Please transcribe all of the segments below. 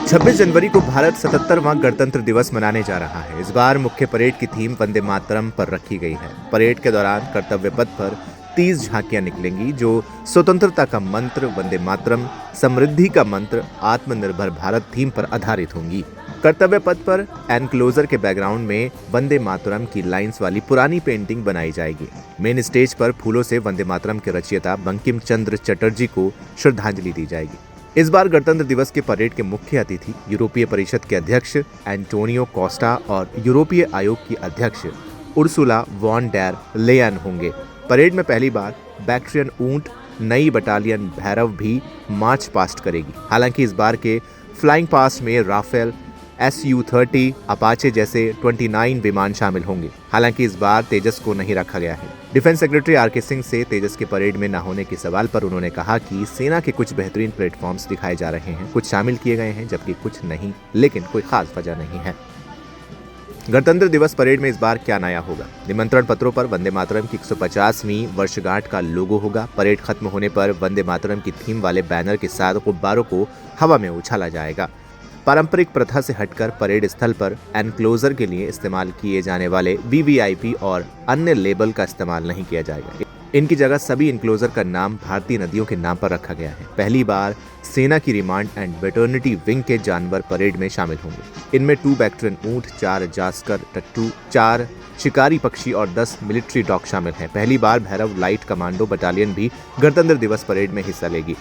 छब्बीस जनवरी को भारत 77वां गणतंत्र दिवस मनाने जा रहा है। इस बार मुख्य परेड की थीम वंदे मातरम पर रखी गई है। परेड के दौरान कर्तव्य पथ पर 30 झांकियां निकलेंगी जो स्वतंत्रता का मंत्र, वंदे मातरम, समृद्धि का मंत्र, आत्मनिर्भर भारत थीम पर आधारित होंगी। कर्तव्य पथ पर एनक्लोजर के बैकग्राउंड में वंदे मातरम की लाइंस वाली पुरानी पेंटिंग बनाई जाएगी। मेन स्टेज पर फूलों से वंदे मातरम के रचयिता बंकिम चंद्र चटर्जी को श्रद्धांजलि दी जाएगी। इस बार गणतंत्र दिवस के परेड के मुख्य अतिथि यूरोपीय परिषद के अध्यक्ष एंटोनियो कोस्टा और यूरोपीय आयोग की अध्यक्ष उर्सुला वॉन डेर लेयन होंगे। परेड में पहली बार बैक्ट्रियन ऊंट नई बटालियन भैरव भी मार्च पास्ट करेगी। हालांकि इस बार के फ्लाइंग पास्ट में राफेल Su-30 अपाचे जैसे 29 विमान शामिल होंगे। हालांकि इस बार तेजस को नहीं रखा गया है। डिफेंस सेक्रेटरी आर के सिंह से तेजस के परेड में न होने के सवाल पर उन्होंने कहा कि सेना के कुछ बेहतरीन प्लेटफॉर्म्स दिखाए जा रहे हैं, कुछ शामिल किए गए हैं जबकि कुछ नहीं, लेकिन कोई खास वजह नहीं है। गणतंत्र दिवस परेड में इस बार क्या नया होगा? निमंत्रण पत्रों पर वंदे मातरम की 150वीं वर्षगांठ का लोगो होगा। परेड खत्म होने पर वंदे मातरम की थीम वाले बैनर के साथ गुब्बारों को हवा में उछाला जाएगा। पारंपरिक प्रथा से हटकर परेड स्थल पर एनक्लोजर के लिए इस्तेमाल किए जाने वाले वीवीआईपी और अन्य लेबल का इस्तेमाल नहीं किया जाएगा। इनकी जगह सभी एनक्लोजर का नाम भारतीय नदियों के नाम पर रखा गया है। पहली बार सेना की रिमांड एंड वेटर्निटी विंग के जानवर परेड में शामिल होंगे। इनमें 2 बैक्ट्रियन ऊंट, 4 जास्कर टट्टू, 4 शिकारी पक्षी और 10 मिलिट्री डॉग शामिल हैं। पहली बार भैरव लाइट कमांडो बटालियन भी गणतंत्र दिवस परेड में हिस्सा लेगी।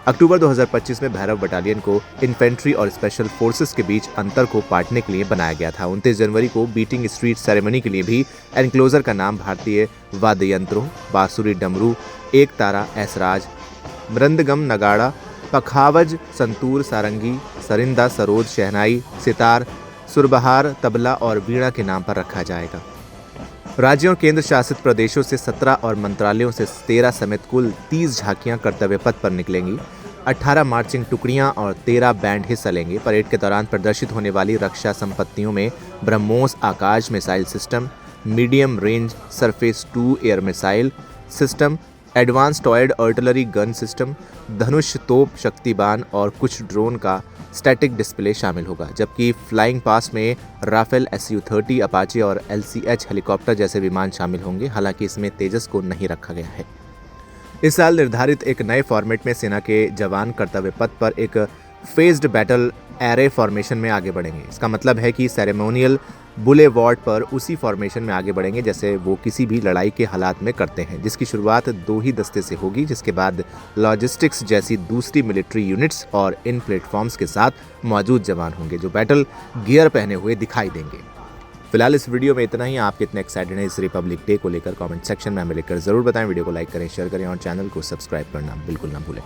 अक्टूबर 2025 में भैरव बटालियन को इन्फेंट्री और स्पेशल फोर्सेस के बीच अंतर को पाटने के लिए बनाया गया था। 29 जनवरी को बीटिंग स्ट्रीट सेरेमनी के लिए भी एनक्लोजर का नाम भारतीय वाद्य यंत्रों, बांसुरी, डमरू, एक तारा, ऐसराज, मृदंगम, नगाड़ा, पखावज, संतूर, सारंगी, सरिंदा, सरोद, शहनाई, सितार, सुरबहार, तबला और वीणा के नाम पर रखा जाएगा। राज्यों और केंद्र शासित प्रदेशों से 17 और मंत्रालयों से 13 समेत कुल 30 झांकियां कर्तव्य पथ पर निकलेंगी। 18 मार्चिंग टुकड़ियां और 13 बैंड हिस्सा लेंगे। परेड के दौरान प्रदर्शित होने वाली रक्षा संपत्तियों में BrahMos Akash missile system, medium range surface 2 air missile system, advance towed artillery gun system, Dhanush तोप, शक्तिबान और कुछ ड्रोन का स्टैटिक डिस्प्ले शामिल होगा। जबकि फ्लाइंग पास में राफेल Su-30 अपाचे और LCH हेलीकॉप्टर जैसे विमान शामिल होंगे। हालांकि इसमें तेजस को नहीं रखा गया है। इस साल निर्धारित एक नए फॉर्मेट में सेना के जवान कर्तव्य पथ पर एक फेज्ड बैटल एरे फॉर्मेशन में आगे बढ़ेंगे। इसका मतलब है कि सेरेमोनियल बुलेवार्ड पर उसी फॉर्मेशन में आगे बढ़ेंगे जैसे वो किसी भी लड़ाई के हालात में करते हैं, जिसकी शुरुआत 2 ही दस्ते से होगी, जिसके बाद लॉजिस्टिक्स जैसी दूसरी मिलिट्री यूनिट्स और इन प्लेटफॉर्म्स के साथ मौजूद जवान होंगे जो बैटल गियर पहने हुए दिखाई देंगे। फिलहाल इस वीडियो में इतना ही। आप कितने एक्साइटेड हैं इस रिपब्लिक डे को लेकर कमेंट सेक्शन में हमें लिखकर जरूर बताएं। वीडियो को लाइक करें, शेयर करें और चैनल को सब्सक्राइब करना बिल्कुल ना भूलें।